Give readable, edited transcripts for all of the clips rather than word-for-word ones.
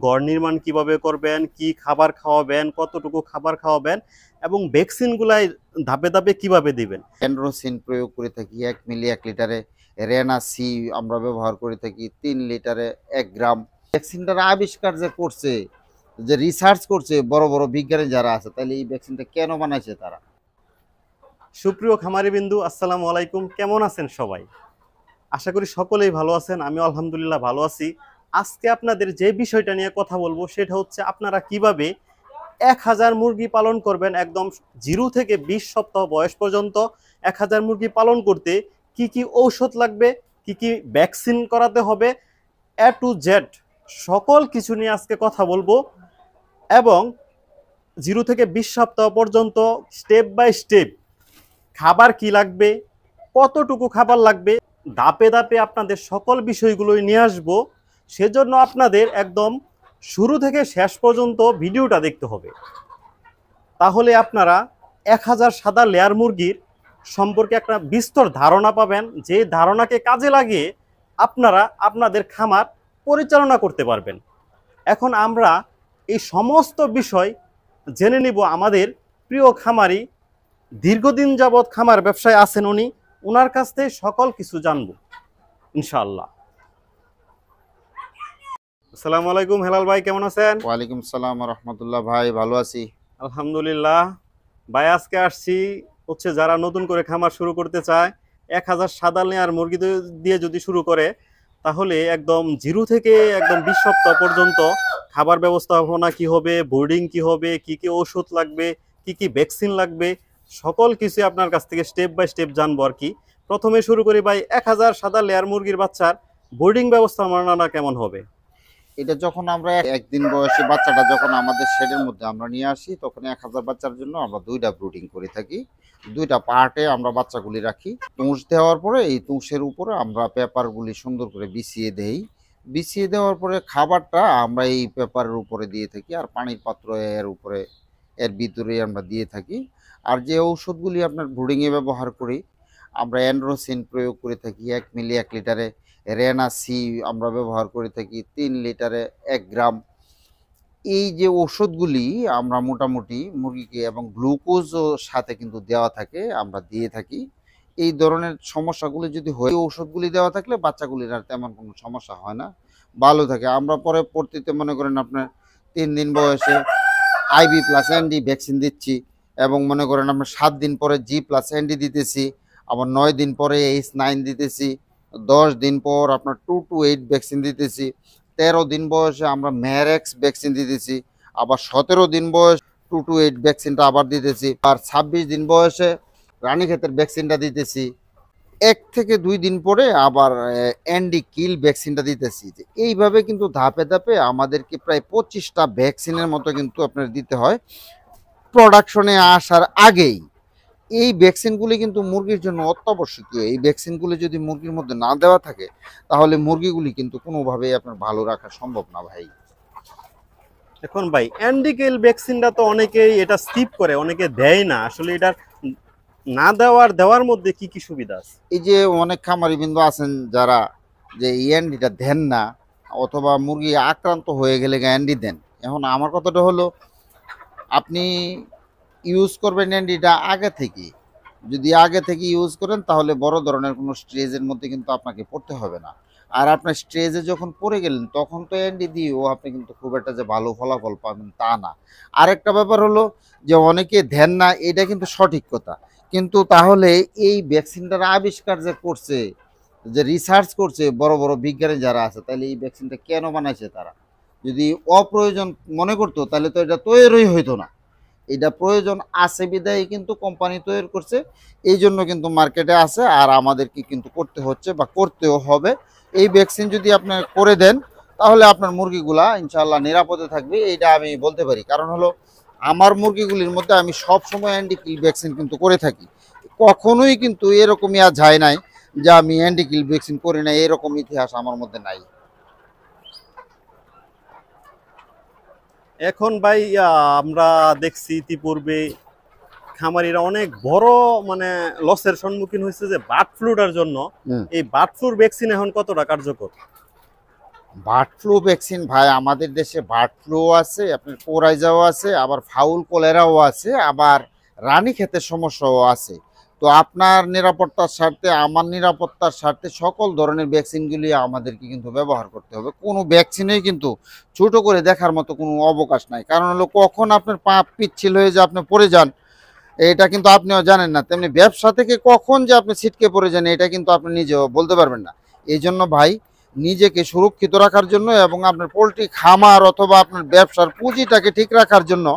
ঘর নির্মাণ কিভাবে করবেন, কি খাবার খাওয়াবেন, কতটুকু খাবার খাওয়াবেন এবং ভ্যাকসিনগুলাই ধাপে ধাপে কিভাবে দিবেন। অ্যান্ড্রোসিন প্রয়োগ করে থাকি 1 মিলি 1 লিটারে, রেনা সি আমরা ব্যবহার করে থাকি 3 লিটারে 1 গ্রাম। ভ্যাকসিনটার আবিষ্কার যে করছে, যে রিসার্চ করছে বড় বড় বিজ্ঞানী যারা আছে, তাহলে এই ভ্যাকসিনটা কেন বানাইছে তারা? সুপ্রিয় খামারি বিন্দু, আসসালামু আলাইকুম। কেমন আছেন সবাই? আশা করি সকলেই ভালো আছেন। আমি আলহামদুলিল্লাহ ভালো আছি। আজকে আপনাদের যে বিষয়টা নিয়ে কথা বলবো সেটা হচ্ছে আপনারা কিভাবে 1000 মুরগি পালন করবেন। একদম 0 থেকে 20 সপ্তাহ বয়স পর্যন্ত 1000 মুরগি পালন করতে কি কি ঔষধ লাগবে, কি কি ভ্যাকসিন করাতে হবে, এ টু জেড সকল কিছু নিয়ে আজকে কথা বলবো। এবং 0 থেকে 20 সপ্তাহ পর্যন্ত স্টেপ বাই স্টেপ খাবার কি লাগবে, কতটুকু খাবার লাগবে, ধাপে ধাপে আপনাদের সকল বিষয়গুলোই নিয়ে আসবো। সেজন্য আপনাদের একদম শুরু থেকে শেষ পর্যন্ত ভিডিওটা দেখতে হবে। তাহলে আপনারা 1000 সাদা লেয়ার মুরগির সম্পর্কে একটা বিস্তর ধারণা পাবেন, যে ধারণাকে কাজে লাগিয়ে আপনারা আপনাদের খামার পরিচালনা করতে পারবেন। এখন আমরা এই সমস্ত বিষয় জেনে নিব আমাদের প্রিয় খামারি, দীর্ঘদিন যাবৎ খামার ব্যবসায় আছেন উনি, ওনার কাছ থেকে সকল কিছু জানবো ইনশাআল্লাহ। আসসালামু আলাইকুম হেলাল ভাই, কেমন আছেন? ওয়ালাইকুম সালাম রহমতুল্লাহ। ভাই ভালো আছি আলহামদুলিল্লাহ। ভাই আজকে আসছি হচ্ছে যারা নতুন করে খামার শুরু করতে চায়, 1000 সাদা লেয়ার মুরগি দিয়ে যদি শুরু করে, তাহলে একদম 0 থেকে একদম 20 সপ্তাহ পর্যন্ত খাবার ব্যবস্থাপনা কি হবে, বোর্ডিং কি হবে, কি কি ওষুধ লাগবে, কি কি ভ্যাকসিন লাগবে, সকল কিছু আপনার কাছ থেকে স্টেপ বাই স্টেপ জানবো আর কি। প্রথমে শুরু করি ভাই, 1000 সাদা লেয়ার মুরগির বাচ্চার বোর্ডিং ব্যবস্থাপনা কেমন হবে? এটা যখন আমরা একদিন বয়সী বাচ্চাটা যখন আমাদের শেডের মধ্যে আমরা নিয়ে আসি, তখন 1000 বাচ্চার জন্য আমরা 2টা ব্রুডিং করে থাকি। 2টা পার্টে আমরা বাচ্চাগুলি রাখি। তুষ দেওয়ার পরে এই তুষের উপরে আমরা পেপারগুলি সুন্দর করে বিছিয়ে দেই। বিছিয়ে দেওয়ার পরে খাবারটা আমরা এই পেপারের উপরে দিয়ে থাকি, আর পানির পাত্র এর উপরে, এর ভিতরেই আমরা দিয়ে থাকি। আর যে ঔষধগুলি আপনার ব্রুডিংয়ে ব্যবহার করি, আমরা অ্যান্ড্রোসিন প্রয়োগ করে থাকি 1 মিলি 1 লিটারে, রেনা সি আমরা ব্যবহার করে থাকি 3 লিটারে 1 গ্রাম। এই যে ওষুধগুলি আমরা মোটামুটি মুরগিকে, এবং গ্লুকোজও সাথে কিন্তু দেওয়া থাকে, আমরা দিয়ে থাকি। এই ধরনের সমস্যাগুলি যদি হয়, ওষুধগুলি দেওয়া থাকলে বাচ্চাগুলির আর তেমন কোনো সমস্যা হয় না, ভালো থাকে। আমরা পরে পরবর্তীতে মনে করেন আপনার 3 দিন বয়সে আইবি প্লাস এনডি ভ্যাকসিন দিচ্ছি, এবং মনে করেন আমরা 7 দিন পরে জি প্লাস এনডি দিতেছি, আবার 9 দিন পরে H9 দিতেছি, 10 দিন পর আপনার 2-8 ভ্যাকসিন দিতেছি, 13 দিন বয়সে আমরা ম্যারেক্স ভ্যাকসিন দিতেছি, আবার 17 দিন বয়স 2-8 ভ্যাকসিনটা আবার দিতেছি, আর 26 দিন বয়সে রানীক্ষেতের ভ্যাকসিনটা দিতেছি। 1 থেকে 2 দিন পরে আবার অ্যান্ডি কিল ভ্যাকসিনটা দিতেছি। এইভাবে কিন্তু ধাপে ধাপে আমাদেরকে প্রায় 25টা ভ্যাকসিনের মতো কিন্তু আপনার দিতে হয় প্রোডাকশনে আসার আগেই। এই ভ্যাকসিনগুলি কিন্তু মুরগির জন্য অত্যাবশ্যকীয়। এই ভ্যাকসিনগুলি যদি মুরগির মধ্যে না দেওয়া থাকে, তাহলে মুরগিগুলি কিন্তু কোনোভাবেই আপনার ভালো রাখা সম্ভব না ভাই। এখন ভাই অ্যান্ডিকেল ভ্যাকসিনটা তো অনেকেই এটা স্কিপ করে, অনেকে দেয় না। আসলে এটা না দেওয়ার মধ্যে কি কি সুবিধা আছে? এই যে অনেক খামারি বিন্দু আছেন যারা যে অ্যান্ডিটা দেন না, অথবা মুরগি আক্রান্ত হয়ে গেলে অ্যান্ডি দেন। এখন আমার কথাটা হলো, আপনি ইউজ করবেন অ্যান্ডিটা আগে থেকে। যদি আগে থেকে ইউজ করেন, তাহলে বড় ধরনের কোনো স্ট্রেজের মধ্যে কিন্তু আপনাকে পড়তে হবে না। আর আপনার স্ট্রেজে যখন পড়ে গেলেন, তখন তো অ্যান্ডি দিয়েও আপনি কিন্তু খুব একটা যে ভালো ফলাফল পাবেন তা না। আরেকটা ব্যাপার হলো যে অনেকে দেন না, এটা কিন্তু সঠিক কথা, কিন্তু তাহলে এই ভ্যাকসিনটার আবিষ্কার যে করছে, যে রিসার্চ করছে বড় বড় বিজ্ঞানী যারা আছে, তাহলে এই ভ্যাকসিনটা কেন বানাইছে তারা? যদি অপ্রয়োজন মনে করতো, তাহলে তো এটা তৈরি হইতো না। এটা প্রয়োজন আছে বিদায় কিন্তু কোম্পানি তৈরি করছে, এই জন্য কিন্তু মার্কেটে আছে, আর আমাদেরকে কিন্তু করতে হচ্ছে বা করতেও হবে। এই ভ্যাকসিন যদি আপনি করে দেন, তাহলে আপনার মুরগিগুলা ইনশাআল্লাহ নিরাপদে থাকবে, এইটা আমি বলতে পারি। কারণ হলো, আমার মুরগিগুলির মধ্যে আমি সব সময় অ্যান্টিকিল ভ্যাকসিন কিন্তু করে থাকি। কখনোই কিন্তু এরকমই আর যায় নাই যে আমি অ্যান্টিকিল ভ্যাকসিন করি না, এরকম ইতিহাস আমার মধ্যে নাই। এখন ভাই আমরা দেখছি ইতিপূর্বে খামারিরা অনেক বড় মানে লসের সম্মুখীন হয়েছে যে বার্ড ফ্লুটার জন্য। এই বার্ড ফ্লুর ভ্যাকসিন এখন কতটা কার্যকর? বার্ড ফ্লু ভ্যাকসিন ভাই আমাদের দেশে বার্ড ফ্লু আছে, আপনার কোরাইজাও আছে, আবার ফাউল কলেরাও আছে, আবার রানীক্ষেতের সমস্যাও আছে। তো আপনার নিরাপত্তার স্বার্থে, আমার নিরাপত্তার স্বার্থে সকল ধরনের ভ্যাকসিনগুলি আমাদেরকে কিন্তু ব্যবহার করতে হবে। কোনো ভ্যাকসিনেই কিন্তু ছোট করে দেখার মতো কোনো অবকাশ নাই। কারণ হলো কখন আপনার পা পিচ্ছিল হয়ে যে আপনি পড়ে যান, এটা কিন্তু আপনিও জানেন না। তেমনি ব্যবসা থেকে কখন যে আপনি ছিটকে পড়ে যান, এটা কিন্তু আপনি নিজেও বলতে পারবেন না। এই জন্য ভাই, নিজেকে সুরক্ষিত রাখার জন্য এবং আপনার পোলট্রি খামার অথবা আপনার ব্যবসার পুঁজিটাকে ঠিক রাখার জন্য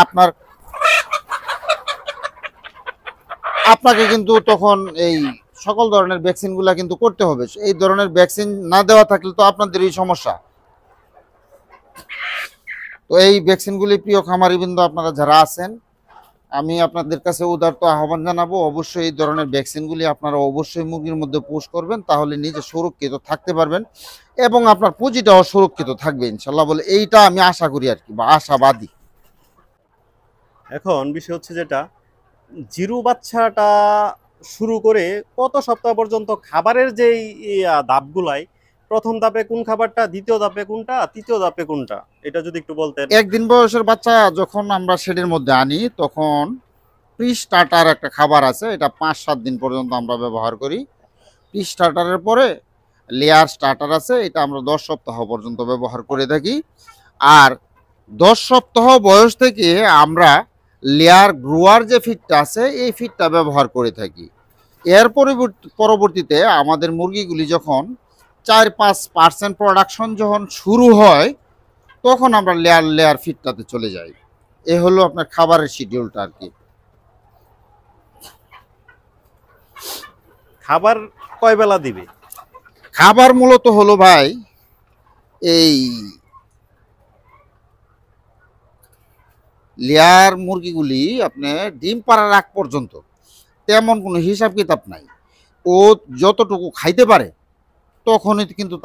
আপনার আপনাকে কিন্তু তখন এই সকল ধরনের ভ্যাকসিনগুলো কিন্তু করতে হবে। এই ধরনের ভ্যাকসিন না দেওয়া থাকলে তো আপনাদের এই সমস্যা। তো এই ভ্যাকসিনগুলি প্রিয় খামারিবৃন্দ আপনারা যারা আছেন, আমি আপনাদের কাছে উদারত আহ্বান জানাবো, অবশ্যই এই ধরনের ভ্যাকসিনগুলি আপনারা অবশ্যই মুরগির মধ্যে পুশ করবেন, তাহলে নিজে সুরক্ষিত থাকতে পারবেন এবং আপনার পুঁজিটাও সুরক্ষিত থাকবে ইনশাল্লাহ, বলে এইটা আমি আশা করি আর কি, বা আশাবাদী। এখন বিষয় হচ্ছে যেটা, জিরু বাচ্চাটা শুরু করে কত সপ্তাহ পর্যন্ত খাবারের যেই ধাপগুলাই, প্রথম ধাপে কোন খাবারটা, দ্বিতীয় ধাপে কোনটা, তৃতীয় ধাপে কোনটা, এটা যদি একটু বলতেন। একদিন বয়সের বাচ্চা যখন আমরা শেডের মধ্যে আনি, তখন প্রি স্টার্টার একটা খাবার আছে, এটা 5-7 দিন পর্যন্ত আমরা ব্যবহার করি। প্রি স্টার্টারের পরে লেয়ার স্টার্টার আছে, এটা আমরা 10 সপ্তাহ পর্যন্ত ব্যবহার করে থাকি। আর 10 সপ্তাহ বয়স থেকে আমরা লেয়ার গ্রোয়ার যে ফিডটা আছে, এই ফিডটা ব্যবহার করে থাকি। এর পরবর্তীতে আমাদের মুরগিগুলি যখন 4-5% প্রোডাকশন যখন শুরু হয়, তখন আমরা লেয়ার লেয়ার ফিডটাতে চলে যাই। এ হলো আপনার খাবারের শিডিউলটা আর কি। খাবার কয় বেলা দিবে? খাবার মূলত হলো ভাই, এই লেয়ার মুরগিগুলি আপনি ডিম পাড়ার আগ পর্যন্ত তেমন কোনো হিসাব কিতাব নাই। ও যতটুকু খাইতে পারে তখনই কিন্তু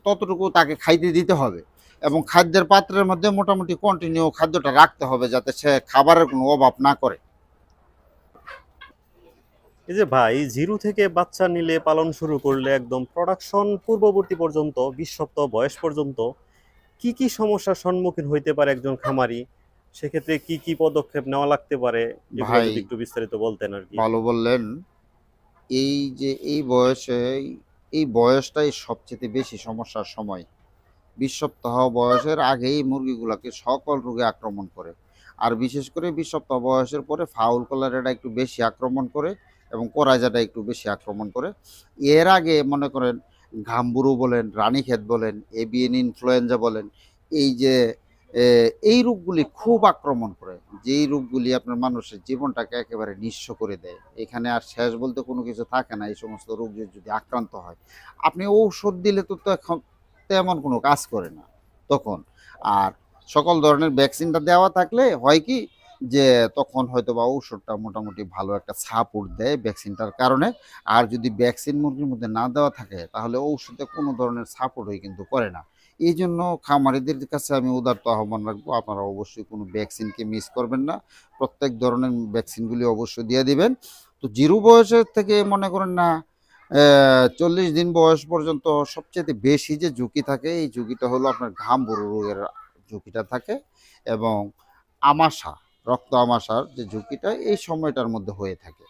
ততটুকু তাকে খাইতে দিতে হবে, এবং খাদ্যের পাত্রের মধ্যে মোটামুটি কন্টিনিউ খাদ্যটা রাখতে হবে, যাতে সে খাবারের কোনো অভাব না করে। এই যে ভাই, জিরো থেকে বাচ্চা নিলে পালন শুরু করলে একদম প্রোডাকশন পূর্ববর্তী পর্যন্ত 20 সপ্তাহ বয়স পর্যন্ত কি কি সমস্যার সম্মুখীন হইতে পারে একজন খামারি, সেক্ষেত্রে কি কি পদক্ষেপ নেওয়া লাগতে পারে, এগুলো ভাই যদি একটু বিস্তারিত বলতেন আর কি। ভালো বললেন। এই যে এই বয়সে, এই বয়সটাই সবচেয়ে বেশি সমস্যার সময়। 20 সপ্তাহ বয়সের আগেই মুরগিগুলাকে সকল রোগে আক্রমণ করে। আর বিশেষ করে 20 সপ্তাহ বয়সের পরে ফাউল কলারেটা একটু বেশি আক্রমণ করে, এবং কোরাইজাটা একটু বেশি আক্রমণ করে। এর আগে মনে করেন ঘামবুরু বলেন, রানীক্ষেত বলেন, এভিয়ান ইনফ্লুয়েঞ্জা বলেন, এই যে এই রোগগুলি খুব আক্রমণ করে, যেই রোগগুলি আপনার মানুষের জীবনটাকে একেবারে নিঃস্ব করে দেয়। এখানে আর শেষ বলতে কোনো কিছু থাকে না। এই সমস্ত রোগে যদি আক্রান্ত হয়, আপনি ঔষধ দিলে তো এখন তেমন কোনো কাজ করে না তখন। আর সকল ধরনের ভ্যাকসিনটা দেওয়া থাকলে হয় কি, যে তখন হয়তো বা ঔষধটা মোটামুটি ভালো একটা সাপোর্ট দেয় ভ্যাকসিনটার কারণে। আর যদি ভ্যাকসিন মুরগির মধ্যে না দেওয়া থাকে, তাহলে ঔষধে কোনো ধরনের সাপোর্টই কিন্তু করে না। এই জন্য খামারিদের কাছে আমি উদারত আহ্বান রাখবো, আপনারা অবশ্যই কোনো ভ্যাকসিনকে মিস করবেন না। প্রত্যেক ধরনের ভ্যাকসিনগুলি অবশ্যই দিয়ে দিবেন। তো জিরো বয়সের থেকে মনে করেন না 40 দিন বয়স পর্যন্ত সবচেয়ে বেশি যে ঝুঁকি থাকে, এই ঝুঁকিটা হলো আপনার ঘামবুরু রোগের ঝুঁকিটা থাকে, এবং আমাশা, রক্ত আমাশার যে ঝুঁকিটা এই সময়টার মধ্যে হয়ে থাকে।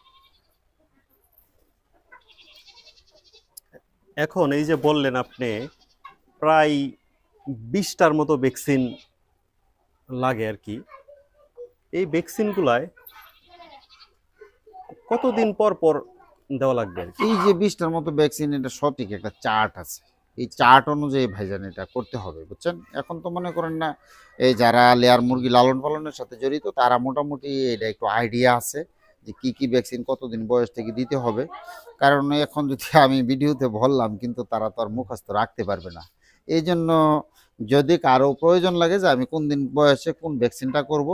এখন এই যে বললেন আপনি প্রায় 20টার মতো ভ্যাকসিন লাগে আর কি, এই ভ্যাকসিনগুলায় কতদিন পর পর দেওয়া লাগবে আর কি? এই যে 20টার মতো ভ্যাকসিন, এটা সঠিক একটা চার্ট আছে। এই চার্ট অনুযায়ী ভাইজান এটা করতে হবে, বুঝছেন। এখন তো মনে করেন না, এই যারা লেয়ার মুরগি লালন পালনের সাথে জড়িত, তারা মোটামুটি এটা একটু আইডিয়া আছে যে কি কি ভ্যাকসিন কতদিন বয়স থেকে দিতে হবে। কারণ এখন যদি আমি ভিডিওতে বললাম, কিন্তু তারা তো আর মুখস্থ রাখতে পারবে না। এই জন্য যদি কারো প্রয়োজন লাগে যে আমি কোন দিন বয়সে কোন ভ্যাকসিনটা করব,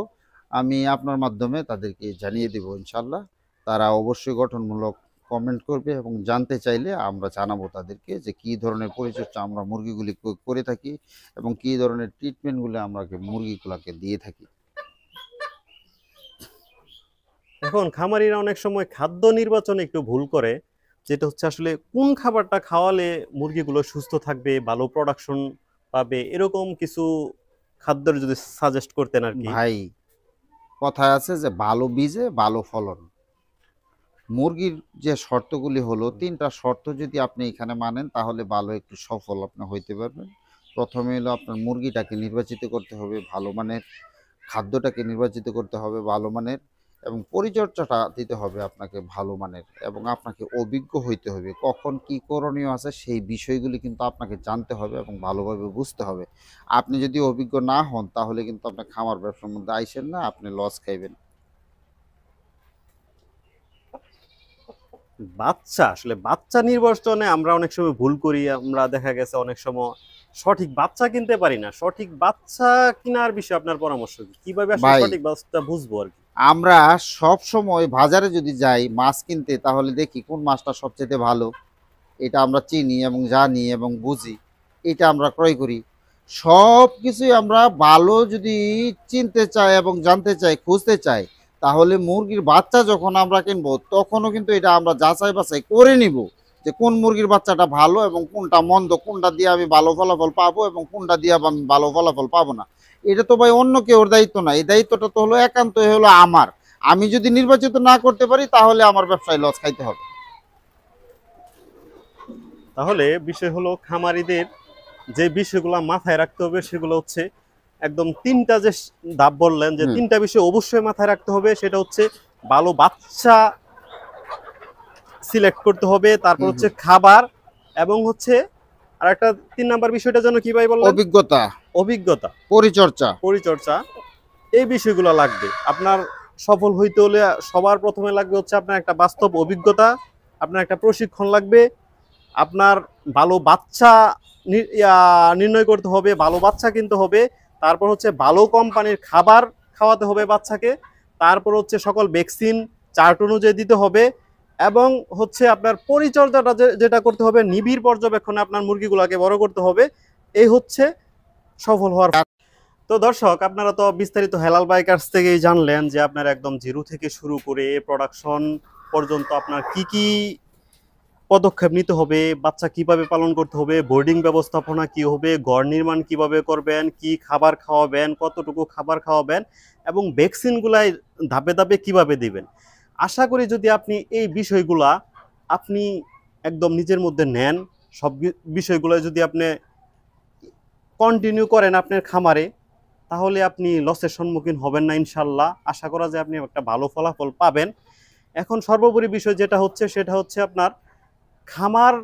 আমি আপনার মাধ্যমে তাদেরকে জানিয়ে দেব ইনশাল্লাহ। তারা অবশ্যই গঠনমূলক কমেন্ট করবে, এবং জানতে চাইলে আমরা জানাবো তাদেরকে যে কী ধরনের পরিচর্যা আমরা মুরগিগুলি করে থাকি, এবং কী ধরনের ট্রিটমেন্টগুলো আমরা মুরগিগুলোকে দিয়ে থাকি। এখন খামারিরা অনেক সময় খাদ্য নির্বাচনে একটু ভুল করে, যেটা হচ্ছে আসলে কোন খাবারটা খাওয়ালে মুরগিগুলো সুস্থ থাকবে, ভালো প্রোডাকশন পাবে, এরকম কিছু খাদ্যের যদি সাজেস্ট করতেন আর কি। ভাই, কথায় আছে যে ভালো বীজে ভালো ফলন। মুরগির যে শর্তগুলি হলো, ৩টা শর্ত যদি আপনি এখানে মানেন তাহলে ভালো একটু সফল আপনি হইতে পারবেন। প্রথমে হলো আপনার মুরগিটাকে নির্বাচিত করতে হবে ভালো মানের, খাদ্যটাকে নির্বাচিত করতে হবে ভালো মানের, এবং পরিচর্যাটা দিতে হবে আপনাকে ভালো মানের, এবং আপনাকে অভিজ্ঞ হইতে হবে। কখন কি করণীয় আছে সেই বিষয়গুলি কিন্তু আপনাকে জানতে হবে এবং ভালোভাবে বুঝতে হবে। আপনি যদি অভিজ্ঞ না হন তাহলে কিন্তু আপনার খামার ব্যবসার মধ্যে আইসেন না, আপনি লস খাইবেন। বাচ্চা, আসলে বাচ্চা নির্বাচনে আমরা অনেক সময় ভুল করি। আমরা দেখা গেছে অনেক সময় সঠিক বাচ্চা কিনতে পারি না। সঠিক বাচ্চা কেনার বিষয়ে আপনার পরামর্শ কি? কিভাবে আসলে ভাই, সঠিক বাচ্চা বুঝবো আর কি? আমরা সব সময় বাজারে যদি যাই মাছ কিনতে তাহলে দেখি কোন মাছটা সবচেয়ে ভালো, এটা আমরা চিনি এবং জানি এবং বুঝি, এটা আমরা ক্রয় করি। সব কিছুই আমরা ভালো যদি চিনতে চাই এবং জানতে চাই, খুঁজতে চাই, তাহলে মুরগির বাচ্চা যখন আমরা কিনবো তখনও কিন্তু এটা আমরা যাচাই বাছাই করে নিব যে কোন মুরগির বাচ্চাটা ভালো এবং কোনটা মন্দ, কোনটা দিয়ে আমি ভালো ফলাফল পাবো এবং কোনটা দিয়ে আমি ভালো ফলাফল পাবো না। এটা তো ভাই অন্য কেউর দায়িত্ব না, এই দায়িত্বটা তো হলো একান্তই হলো আমার। আমি যদি নির্বাচিত না করতে পারি তাহলে আমার ব্যবসায় লস খাইতে হবে। তাহলে বিষয় হলো খামারিদের যে বিষয়গুলো মাথায় রাখতে হবে সেগুলো হচ্ছে একদম ৩টা যে ধাপ বললেন, যে হুম ৩টা বিষয় অবশ্যই মাথায় রাখতে হবে। সেটা হচ্ছে ভালো বাচ্চা সিলেক্ট করতে হবে, তারপর হুম হচ্ছে হুম খাবার, এবং হচ্ছে আর একটা ৩ নাম্বার বিষয়টা যেন কি ভাই বললেন? অভিজ্ঞতা, অভিজ্ঞতা, পরিচর্যা। পরিচর্যা। এই বিষয়গুলো লাগবে আপনার সফল হইতে হলে। সবার প্রথমে লাগবে হচ্ছে আপনার একটা বাস্তব অভিজ্ঞতা, আপনার একটা প্রশিক্ষণ লাগবে, আপনার ভালো বাচ্চা নির্ণয় করতে হবে, ভালো বাচ্চা কিনতে হবে, তারপর হচ্ছে ভালো কোম্পানির খাবার খাওয়াতে হবে বাচ্চাকে, তারপর হচ্ছে সকল ভ্যাকসিন চার্ট অনুযায়ী দিতে হবে, এবং হচ্ছে আপনার পরিচর্যাটা যেটা করতে হবে, নিবিড় পর্যবেক্ষণে আপনার মুরগিগুলোকে বড় করতে হবে। এই হচ্ছে সফল হওয়ার। তো দর্শক, আপনারা তো বিস্তারিত হেলাল বাইকার্স থেকেই জানলেন যে আপনার একদম জিরো থেকে শুরু করে প্রোডাকশন পর্যন্ত আপনার কি কি পদক্ষেপ নিতে হবে, বাচ্চা কিভাবে পালন করতে হবে, বোর্ডিং ব্যবস্থাপনা কি হবে, ঘর নির্মাণ কিভাবে করবেন, কি খাবার খাওয়াবেন, কতটুকু খাবার খাওয়াবেন, এবং ভ্যাকসিনগুলাই ধাপে ধাপে কিভাবে দিবেন। আশা করি যদি আপনি এই বিষয়গুলা আপনি একদম নিজের মধ্যে নেন, সব বিষয়গুলো যদি আপনি কন্টিনিউ করেন আপনার খামারে, তাহলে আপনি লসের সম্মুখীন হবেন না ইনশাল্লাহ। আশা করা যায় আপনি একটা ভালো ফলাফল পাবেন। এখন সর্বোপরি বিষয় যেটা হচ্ছে সেটা হচ্ছে আপনার খামার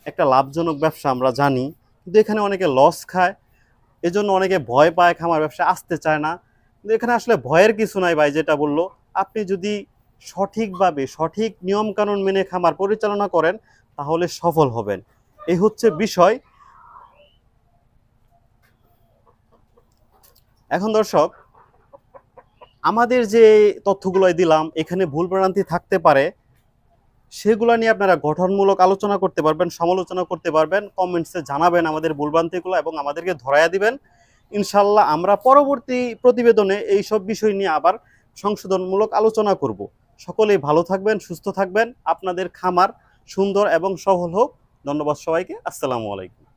একটা লাভজনক ব্যবসা আমরা জানি, কিন্তু এখানে অনেকে লস খায়, এজন্য অনেকে ভয় পায়, খামার ব্যবসা আসতে চায় না। কিন্তু এখানে আসলে ভয়ের কিছু নাই ভাই। যেটা বললো, আপনি যদি সঠিকভাবে সঠিক নিয়ম কানুন মেনে খামার পরিচালনা করেন তাহলে সফল হবেন। এই হচ্ছে বিষয়। এখন দর্শক, আমাদের যে তথ্যগুলো দিলাম এখানে ভুল ভ্রান্তি থাকতে পারে, সেগুলো নিয়ে আপনারা গঠনমূলক আলোচনা করতে পারবেন, সমালোচনা করতে পারবেন, কমেন্টসে জানাবেন আমাদের ভুলভ্রান্তিগুলো এবং আমাদেরকে ধরায়া দিবেন। ইনশাল্লাহ আমরা পরবর্তী প্রতিবেদনে এই সব বিষয় নিয়ে আবার সংশোধনমূলক আলোচনা করব। সকলেই ভালো থাকবেন, সুস্থ থাকবেন, আপনাদের খামার সুন্দর এবং সফল হোক। ধন্যবাদ সবাইকে। আসসালামু আলাইকুম।